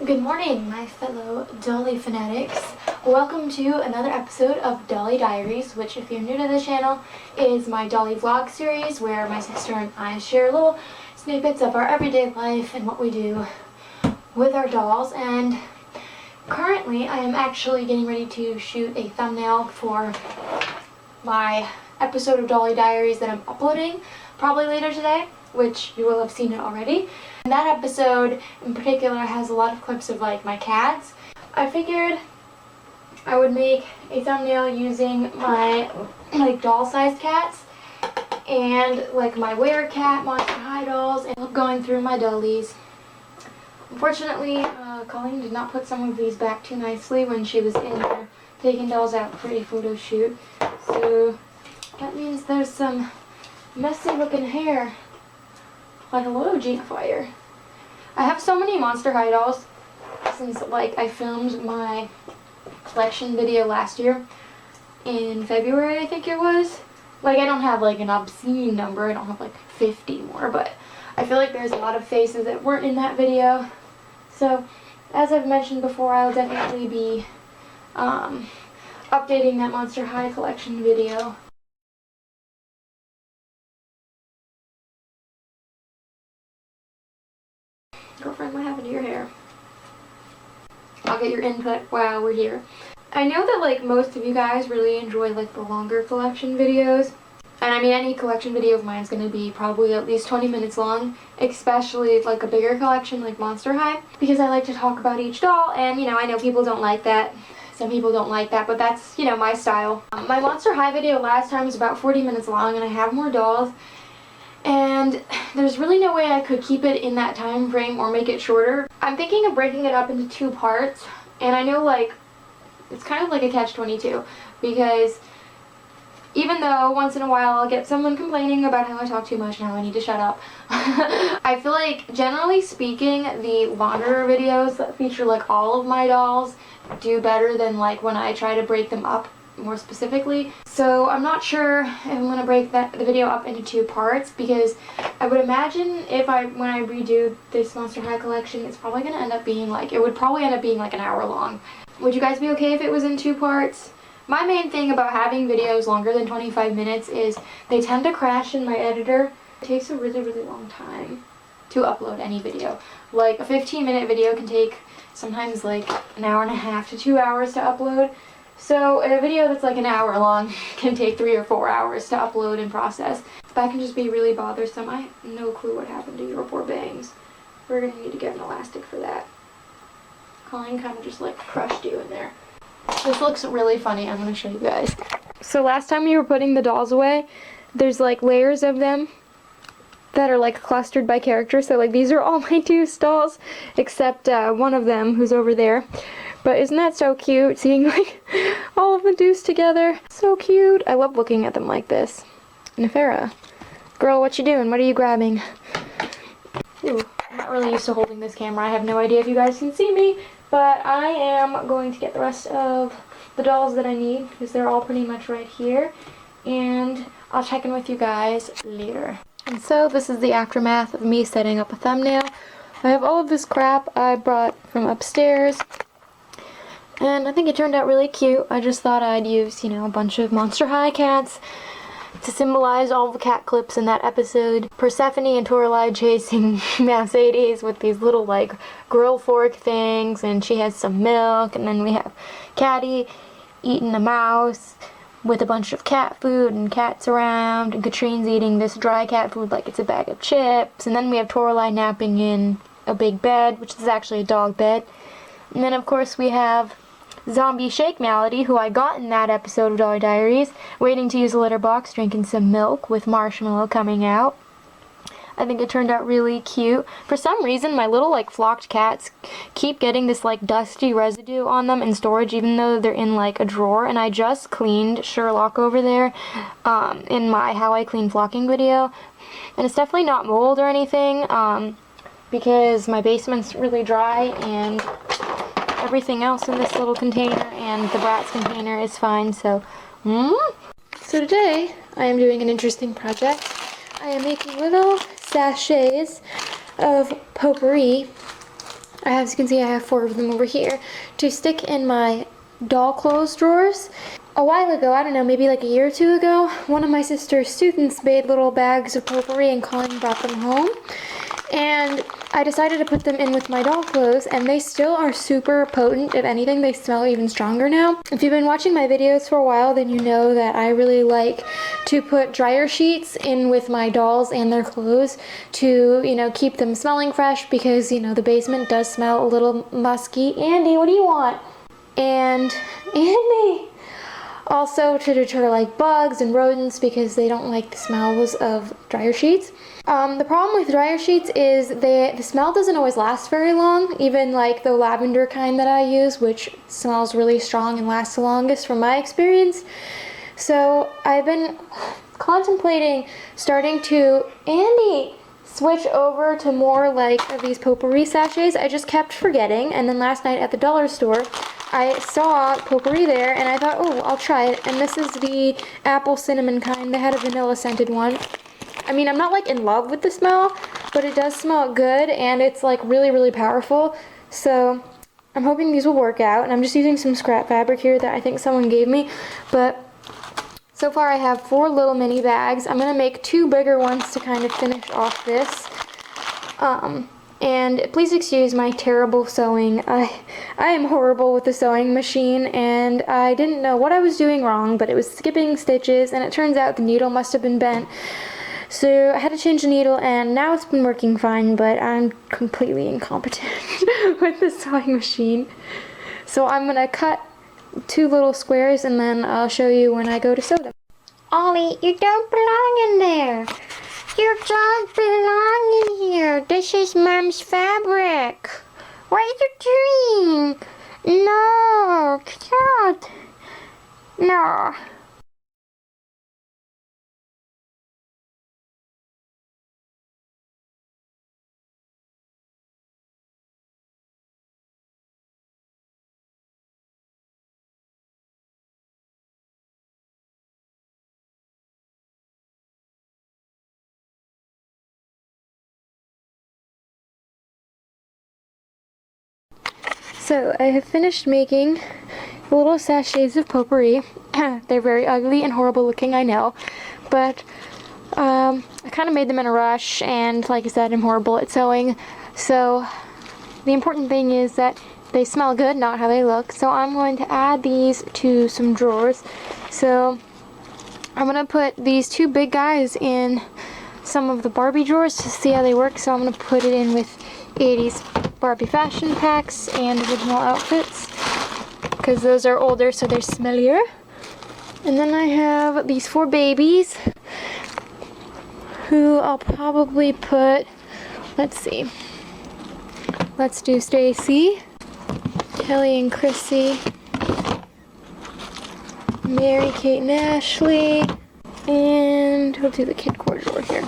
Good morning, my fellow Dolly fanatics. Welcome to another episode of Dolly Diaries, which, if you're new to the channel, is my Dolly vlog series where my sister and I share little snippets of our everyday life and what we do with our dolls. And currently, I am actually getting ready to shoot a thumbnail for my episode of Dolly Diaries that I'm uploading probably later today, which you will have seen it already. And that episode in particular has a lot of clips of like my cats. I figured I would make a thumbnail using my like doll-sized cats and like my Wear Cat, Monster High dolls, and going through my dollies. Unfortunately, Colleen did not put some of these back too nicely when she was in there taking dolls out for a photo shoot. So that means there's some messy looking hair. Like a little Gina fire. I have so many Monster High dolls since like I filmed my collection video last year in February, I think it was. Like I don't have like an obscene number, I don't have like 50 more, but I feel like there's a lot of faces that weren't in that video. So as I've mentioned before, I'll definitely be updating that Monster High collection video. Girlfriend, what happened to your hair? I'll get your input while we're here. I know that like most of you guys really enjoy like the longer collection videos. And I mean any collection video of mine is going to be probably at least 20 minutes long. Especially like a bigger collection like Monster High. Because I like to talk about each doll, and you know, I know people don't like that. Some people don't like that, but that's, you know, my style. My Monster High video last time was about 40 minutes long, and I have more dolls. And there's really no way I could keep it in that time frame or make it shorter. I'm thinking of breaking it up into 2 parts, and I know like it's kind of like a catch-22 because even though once in a while I'll get someone complaining about how I talk too much and how I need to shut up, I feel like generally speaking the longer videos that feature like all of my dolls do better than like when I try to break them up more specifically. So I'm not sure if I'm going to break the video up into 2 parts, because I would imagine when I redo this Monster High collection, it's probably going to end up being like, it would probably end up being like an hour long. Would you guys be okay if it was in 2 parts? My main thing about having videos longer than 25 minutes is they tend to crash in my editor. It takes a really, really long time to upload any video. Like a 15-minute video can take sometimes like an hour and a half to 2 hours to upload. So a video that's like an hour long can take 3 or 4 hours to upload and process. That can just be really bothersome. I have no clue what happened to your poor bangs. We're going to need to get an elastic for that. Colleen kind of just like crushed you in there. This looks really funny. I'm going to show you guys. So last time we were putting the dolls away, there's like layers of them that are like clustered by character. So like these are all my Deuce dolls except one of them who's over there. But isn't that so cute, seeing like all of the Deuce together? So cute. I love looking at them like this. Nefera. Girl, what you doing? What are you grabbing? Ooh, I'm not really used to holding this camera. I have no idea if you guys can see me. But I am going to get the rest of the dolls that I need, because they're all pretty much right here. And I'll check in with you guys later. And so this is the aftermath of me setting up a thumbnail. I have all of this crap I brought from upstairs. And I think it turned out really cute. I just thought I'd use, you know, a bunch of Monster High cats to symbolize all the cat clips in that episode. Persephone and Toralei chasing Mercedes with these little, like, grill fork things, and she has some milk, and then we have Caddy eating a mouse with a bunch of cat food and cats around, and Katrine's eating this dry cat food like it's a bag of chips, and then we have Toralei napping in a big bed, which is actually a dog bed. And then, of course, we have Zombie Shake Malady, who I got in that episode of Dolly Diaries, waiting to use a litter box, drinking some milk with Marshmallow coming out. I think it turned out really cute. For some reason, my little, like, flocked cats keep getting this, like, dusty residue on them in storage, even though they're in, like, a drawer. And I just cleaned Sherlock over there in my How I Clean Flocking video. And it's definitely not mold or anything, because my basement's really dry, and everything else in this little container and the Bratz container is fine. So today I am doing an interesting project. I am making little sachets of potpourri As you can see, I have 4 of them over here to stick in my doll clothes drawers. A while ago, I don't know, maybe like a year or 2 ago, one of my sister's students made little bags of potpourri and Colin brought them home. And I decided to put them in with my doll clothes, and they still are super potent. If anything, they smell even stronger now. If you've been watching my videos for a while, then you know that I really like to put dryer sheets in with my dolls and their clothes to, you know, keep them smelling fresh, because, you know, the basement does smell a little musky. Andy, what do you want? And Andy! Also to deter like bugs and rodents, because they don't like the smells of dryer sheets. The problem with dryer sheets is the smell doesn't always last very long, even like the lavender kind that I use, which smells really strong and lasts the longest from my experience. So I've been contemplating starting to, Andy, switch over to more like these potpourri sachets. I just kept forgetting, and then last night at the dollar store I saw potpourri there and I thought, oh, I'll try it. And this is the apple cinnamon kind. They had a vanilla scented one. I mean, I'm not like in love with the smell, but it does smell good, and it's like really, really powerful. So I'm hoping these will work out, and I'm just using some scrap fabric here that I think someone gave me. But so far I have 4 little mini bags. I'm gonna make 2 bigger ones to kind of finish off this. And please excuse my terrible sewing. I am horrible with the sewing machine, and I didn't know what I was doing wrong, but it was skipping stitches, and it turns out the needle must have been bent. So I had to change the needle, and now it's been working fine, but I'm completely incompetent with the sewing machine. So I'm gonna cut 2 little squares, and then I'll show you when I go to sew them. Ollie, you don't belong in there. You don't belong in here. This is Mom's fabric. What are you doing? No, God. No. So I have finished making the little sachets of potpourri. They're very ugly and horrible looking, I know, but I kind of made them in a rush, and like I said, I'm horrible at sewing. So the important thing is that they smell good, not how they look. So I'm going to add these to some drawers. So I'm going to put these 2 big guys in some of the Barbie drawers to see how they work. So I'm going to put it in with 80s Barbie fashion packs and original outfits, because those are older, so they're smellier. And then I have these 4 babies who I'll probably put, let's see, let's do Stacy, Kelly and Chrissy, Mary, Kate, and Ashley, and we'll do the kid corridor here.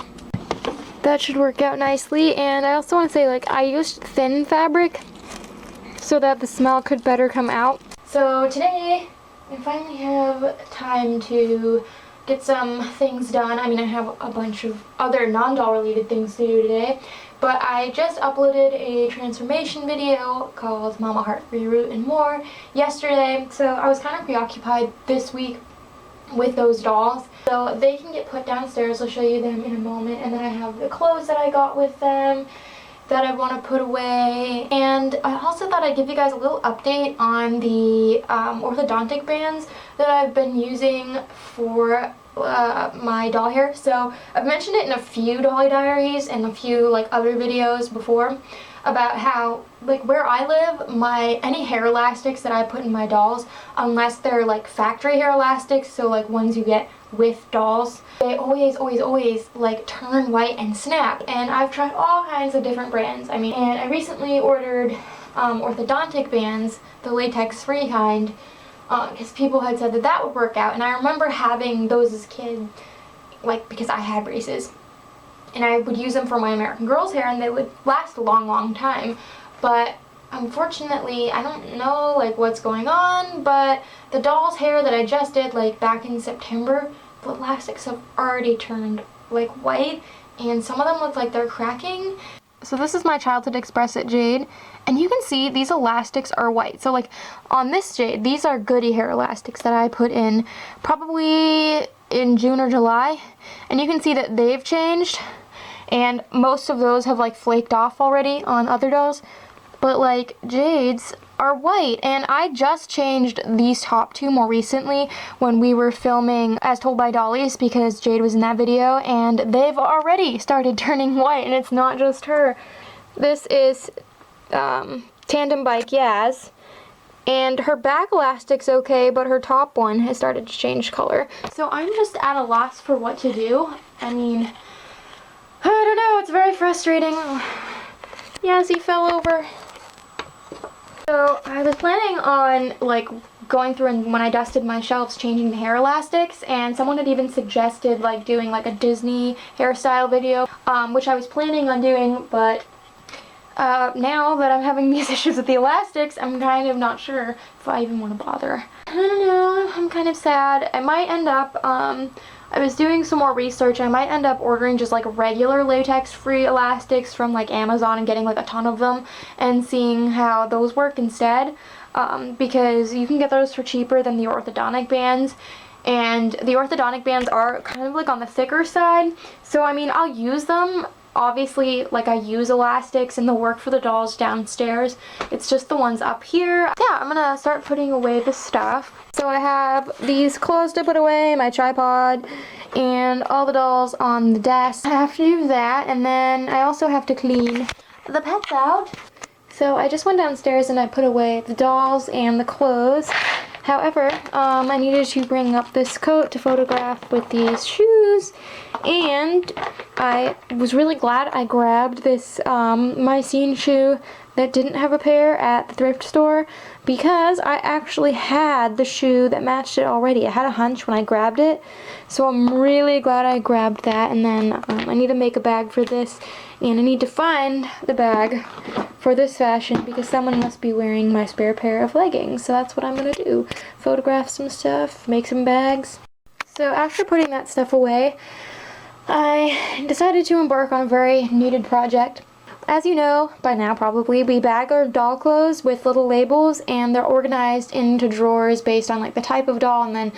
That should work out nicely. And I also want to say, like, I used thin fabric so that the smell could better come out. So today I finally have time to get some things done. I mean, I have a bunch of other non-doll related things to do today, but I just uploaded a transformation video called Mama Heart Reroot and More yesterday, so I was kind of preoccupied this week with those dolls. So they can get put downstairs. I'll show you them in a moment. And then I have the clothes that I got with them that I want to put away. And I also thought I'd give you guys a little update on the orthodontic bands that I've been using for my doll hair. So I've mentioned it in a few Dolly Diaries and a few like other videos before about how, like, where I live, any hair elastics that I put in my dolls, unless they're like factory hair elastics, so like ones you get with dolls, they always like turn white and snap. And I've tried all kinds of different brands. I mean, and I recently ordered orthodontic bands, the latex free kind, because people had said that that would work out. And I remember having those as a kid, like, because I had braces, and I would use them for my American Girl's hair, and they would last a long time. But unfortunately, I don't know like what's going on, but the doll's hair that I just did like back in September, the elastics have already turned like white, and some of them look like they're cracking. So this is my Childhood Express at Jade, and you can see these elastics are white. So like on this Jade, these are Goody hair elastics that I put in probably in June or July, and you can see that they've changed, and most of those have like flaked off already on other dolls, but like Jade's are white. And I just changed these top two more recently when we were filming As Told by Dollies, because Jade was in that video, and they've already started turning white, and it's not just her. This is Tandem Bike Yaz, and her back elastic's okay, but her top one has started to change color. So I'm just at a loss for what to do. I mean, I don't know, it's very frustrating. Yazzie fell over. So I was planning on like going through, and when I dusted my shelves, changing the hair elastics, and someone had even suggested like doing like a Disney hairstyle video, which I was planning on doing, but now that I'm having these issues with the elastics, I'm kind of not sure if I even want to bother. I don't know, I'm kind of sad. I might end up, I was doing some more research. I might end up ordering just like regular latex-free elastics from like Amazon and getting like a ton of them and seeing how those work instead, because you can get those for cheaper than the orthodontic bands, and the orthodontic bands are kind of like on the thicker side. So I mean, I'll use them. Obviously, like, I use elastics in the work for the dolls downstairs. It's just the ones up here. Yeah, I'm gonna start putting away the stuff. So I have these clothes to put away, my tripod, and all the dolls on the desk. I have to do that, and then I also have to clean the pets out. So I just went downstairs and I put away the dolls and the clothes. However, I needed to bring up this coat to photograph with these shoes, and I was really glad I grabbed this Mycene shoe that didn't have a pair at the thrift store, because I actually had the shoe that matched it already. I had a hunch when I grabbed it, so I'm really glad I grabbed that. And then I need to make a bag for this, and I need to find the bag for this fashion because someone must be wearing my spare pair of leggings. So that's what I'm gonna do, photograph some stuff, make some bags. So after putting that stuff away, I decided to embark on a very needed project. As you know by now probably, we bag our doll clothes with little labels, and they're organized into drawers based on like the type of doll, and then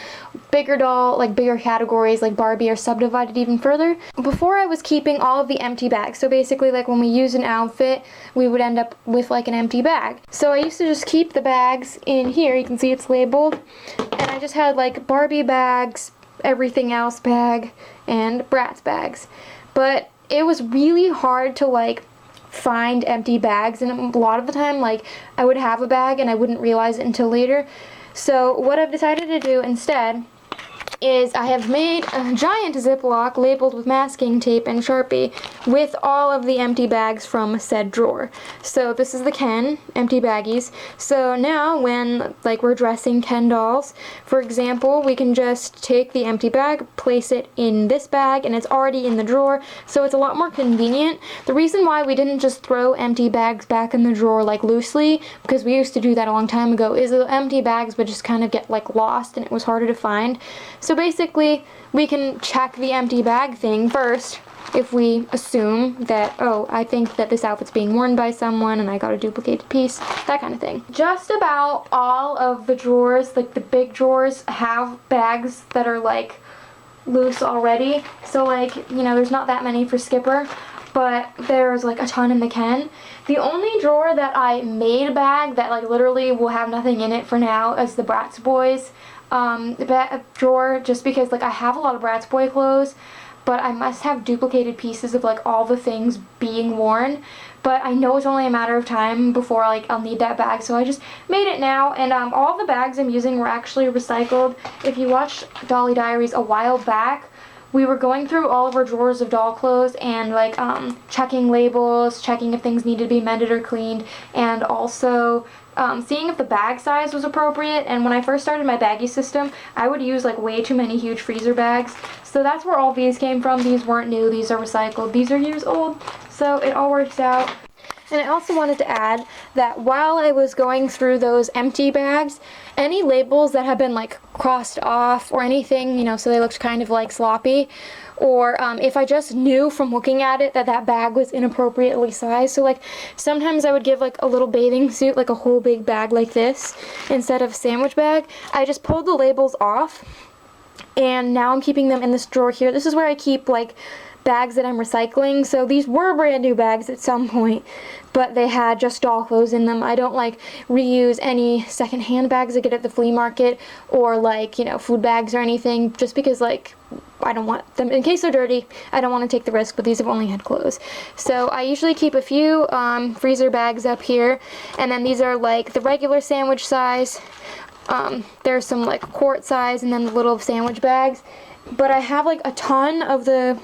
bigger doll, like bigger categories like Barbie, are subdivided even further. Before, I was keeping all of the empty bags, so basically like when we use an outfit, we would end up with like an empty bag. So I used to just keep the bags in here, you can see it's labeled, and I just had like Barbie bags, everything else bag, and Bratz bags. But it was really hard to like find empty bags, and a lot of the time like I would have a bag and I wouldn't realize it until later. So what I've decided to do instead is I have made a giant Ziploc labeled with masking tape and Sharpie with all of the empty bags from said drawer. So this is the Ken empty baggies. So now when like we're dressing Ken dolls, for example, we can just take the empty bag, place it in this bag, and it's already in the drawer, so it's a lot more convenient. The reason why we didn't just throw empty bags back in the drawer like loosely, because we used to do that a long time ago, is the empty bags would just kind of get like lost and it was harder to find. So basically, we can check the empty bag thing first if we assume that, oh, I think that this outfit's being worn by someone and I got a duplicated piece, that kind of thing. Just about all of the drawers, like the big drawers, have bags that are like loose already. So like, you know, there's not that many for Skipper, but there's like a ton in the Ken. The only drawer that I made a bag that like literally will have nothing in it for now is the Bratz Boys drawer, just because like I have a lot of Bratz Boy clothes, but I must have duplicated pieces of like all the things being worn. But I know it's only a matter of time before like I'll need that bag, so I just made it now. And all the bags I'm using were actually recycled. If you watched Dolly Diaries a while back, we were going through all of our drawers of doll clothes and like checking labels, checking if things needed to be mended or cleaned, and also seeing if the bag size was appropriate. And when I first started my baggie system, I would use like way too many huge freezer bags. So that's where all these came from. These weren't new, these are recycled. These are years old, so it all works out. And I also wanted to add that while I was going through those empty bags, any labels that had been like crossed off or anything, you know, so they looked kind of like sloppy, or if I just knew from looking at it that that bag was inappropriately sized. So like sometimes I would give like a little bathing suit, like a whole big bag like this, instead of a sandwich bag. I just pulled the labels off, and now I'm keeping them in this drawer here. This is where I keep like bags that I'm recycling. So these were brand new bags at some point, but they had just doll clothes in them. I don't like reuse any secondhand bags I get at the flea market, or like, you know, food bags or anything, just because like I don't want them, in case they're dirty, I don't want to take the risk, but these have only had clothes. So I usually keep a few freezer bags up here, and then these are like the regular sandwich size. There's some like quart size, and then the little sandwich bags. But I have like a ton of the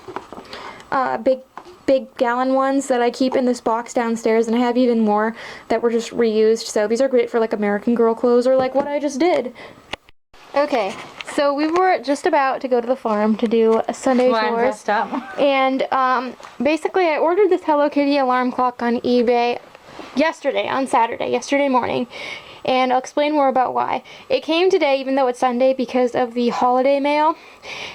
big gallon ones that I keep in this box downstairs, and I have even more that were just reused. So these are great for like American Girl clothes, or like what I just did. Okay, so we were just about to go to the farm to do a Sunday chores, and basically I ordered this Hello Kitty alarm clock on eBay yesterday morning, and I'll explain more about why. It came today, even though it's Sunday, because of the holiday mail.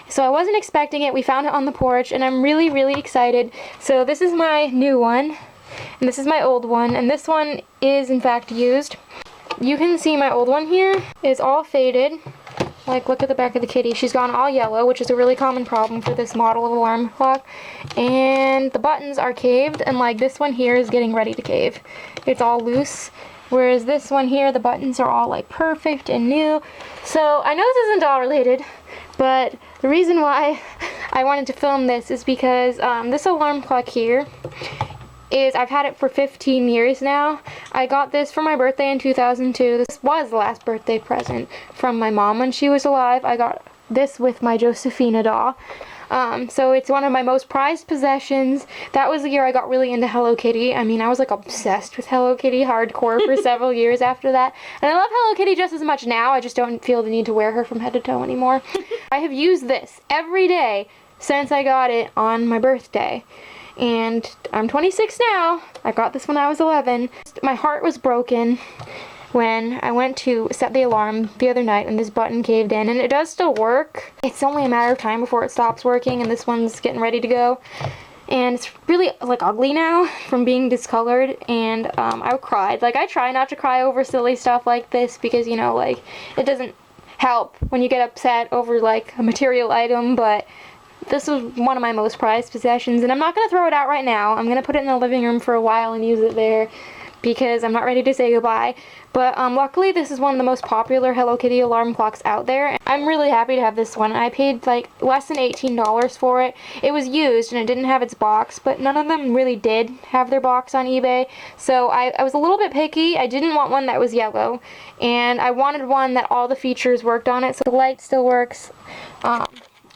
So I wasn't expecting it. We found it on the porch, and I'm really, really excited. So this is my new one, and this is my old one, and this one is in fact used. You can see my old one here is all faded. Like, look at the back of the kitty. She's gone all yellow, which is a really common problem for this model of alarm clock. And the buttons are caved, and like this one here is getting ready to cave. It's all loose. Whereas this one here, the buttons are all like perfect and new. So I know this isn't doll related, but the reason why I wanted to film this is because this alarm clock here is, I've had it for 15 years now. I got this for my birthday in 2002. This was the last birthday present from my mom when she was alive. I got this with my Josephina doll. So it's one of my most prized possessions. That was the year I got really into Hello Kitty. I mean, I was like obsessed with Hello Kitty hardcore for several years after that. And I love Hello Kitty just as much now. I just don't feel the need to wear her from head to toe anymore. I have used this every day since I got it on my birthday. And I'm 26 now. I got this when I was 11. My heart was broken when I went to set the alarm the other night and this button caved in, and it does still work. It's only a matter of time before it stops working, and this one's getting ready to go. And it's really like ugly now from being discolored, and I cried. Like, I try not to cry over silly stuff like this because, you know, like, it doesn't help when you get upset over like a material item, but this was one of my most prized possessions, and I'm not going to throw it out right now. I'm going to put it in the living room for a while and use it there because I'm not ready to say goodbye. But luckily this is one of the most popular Hello Kitty alarm clocks out there. I'm really happy to have this one. I paid like less than $18 for it. It was used and it didn't have its box, but none of them really did have their box on eBay. So I was a little bit picky. I didn't want one that was yellow, and I wanted one that all the features worked on it. So the light still works,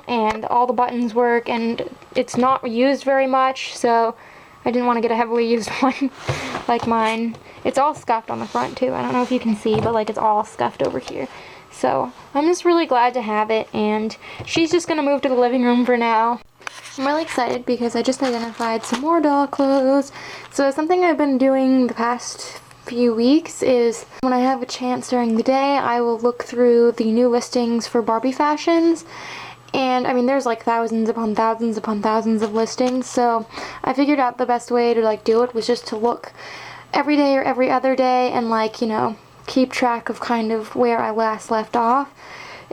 and all the buttons work, and it's not used very much, so I didn't want to get a heavily used one like mine. It's all scuffed on the front too. I don't know if you can see, but like it's all scuffed over here. So I'm just really glad to have it, and she's just gonna move to the living room for now. I'm really excited because I just identified some more doll clothes. So something I've been doing the past few weeks is when I have a chance during the day, I will look through the new listings for Barbie fashions. And I mean, there's like thousands upon thousands upon thousands of listings, so I figured out the best way to like do it was just to look every day or every other day and like, you know, keep track of kind of where I last left off.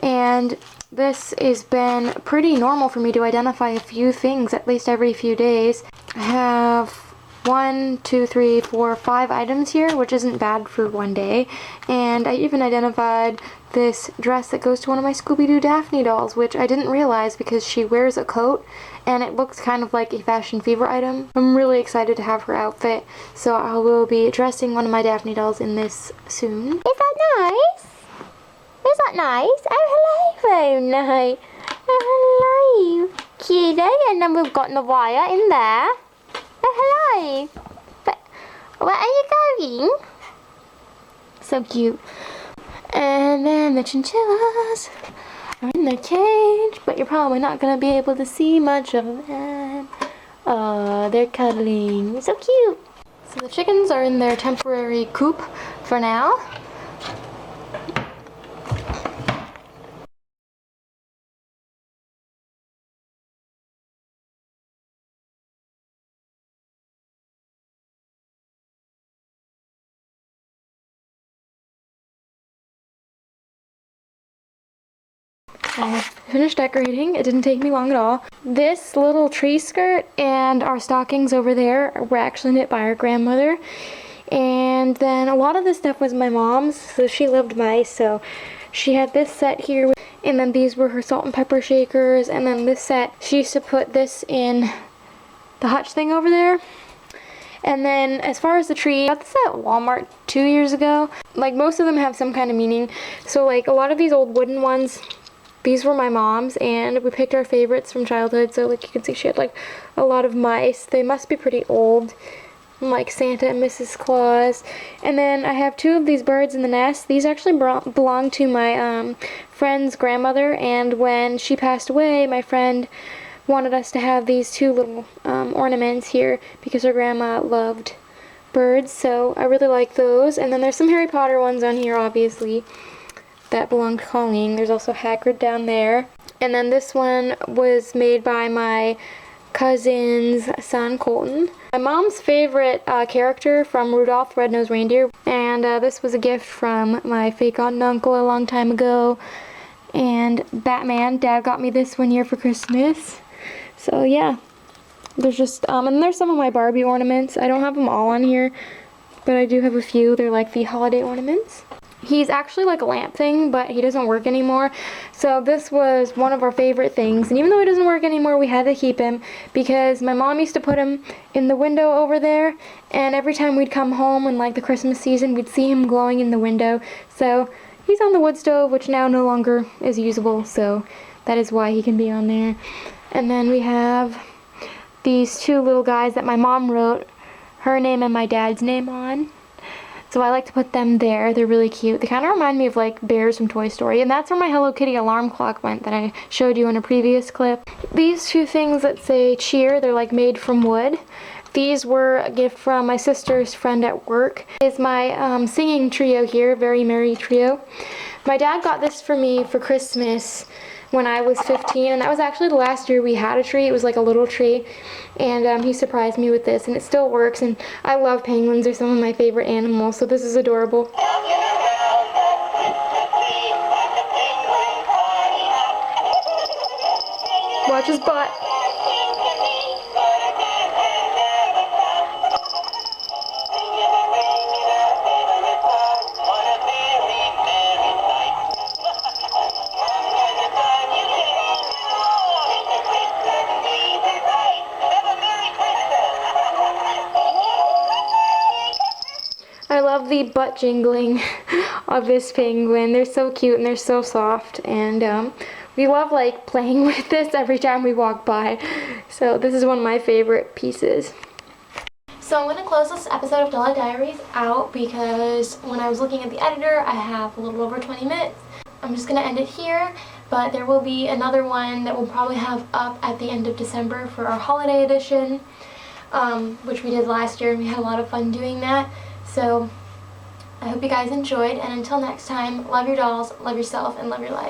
And this has been pretty normal for me to identify a few things at least every few days. I have 1, 2, 3, 4, 5 items here, which isn't bad for one day. And I even identified this dress that goes to one of my Scooby-Doo Daphne dolls, which I didn't realize because she wears a coat and it looks kind of like a fashion fever item. I'm really excited to have her outfit, so I will be dressing one of my Daphne dolls in this soon. Is that nice? Is that nice? Oh, hello, Night. Oh, hello, cutie. And then we've got Navaya in there. Oh, hello. But where are you going? So cute. And then the chinchillas are in their cage, but you're probably not going to be able to see much of them. Oh, they're cuddling. So cute. So the chickens are in their temporary coop for now. I finished decorating. It didn't take me long at all. This little tree skirt and our stockings over there were actually knit by our grandmother. And then a lot of this stuff was my mom's, so she loved mice, so she had this set here, and then these were her salt and pepper shakers, and then this set, she used to put this in the hutch thing over there. And then as far as the tree, I got this at Walmart 2 years ago. Like, most of them have some kind of meaning. So like a lot of these old wooden ones, these were my mom's, and we picked our favorites from childhood. So like you can see she had like a lot of mice. They must be pretty old, like Santa and Mrs. Claus. And then I have 2 of these birds in the nest. These actually belong to my friend's grandmother, and when she passed away, my friend wanted us to have these 2 little ornaments here because her grandma loved birds, so I really like those. And then there's some Harry Potter ones on here, obviously, that belong to Colleen. There's also Hagrid down there. And then this one was made by my cousin's son, Colton. My mom's favorite character from Rudolph the Red-Nosed Reindeer, and this was a gift from my fake aunt and uncle a long time ago. And Batman, Dad got me this one year for Christmas. So yeah, there's just, and there's some of my Barbie ornaments. I don't have them all on here, but I do have a few. They're like the holiday ornaments. He's actually like a lamp thing, but he doesn't work anymore. So this was one of our favorite things. And even though he doesn't work anymore, we had to keep him because my mom used to put him in the window over there. And every time we'd come home in like the Christmas season, we'd see him glowing in the window. So he's on the wood stove, which now no longer is usable. So that is why he can be on there. And then we have these 2 little guys that my mom wrote her name and my dad's name on. So I like to put them there. They're really cute. They kind of remind me of like bears from Toy Story. And that's where my Hello Kitty alarm clock went that I showed you in a previous clip. These 2 things that say cheer, they're like made from wood. These were a gift from my sister's friend at work. Is my singing trio here, Very Merry Trio. My dad got this for me for Christmas when I was 15, and that was actually the last year we had a tree. It was like a little tree, and he surprised me with this, and it still works. And I love penguins. They're some of my favorite animals, so this is adorable. Watch his butt. I love the butt jingling of this penguin. They're so cute and they're so soft, and we love like playing with this every time we walk by. So this is one of my favorite pieces. So I'm going to close this episode of Dolly Diaries out because when I was looking at the editor, I have a little over 20 minutes. I'm just going to end it here, but there will be another one that we'll probably have up at the end of December for our holiday edition, which we did last year, and we had a lot of fun doing that. So I hope you guys enjoyed, and until next time, love your dolls, love yourself, and love your life.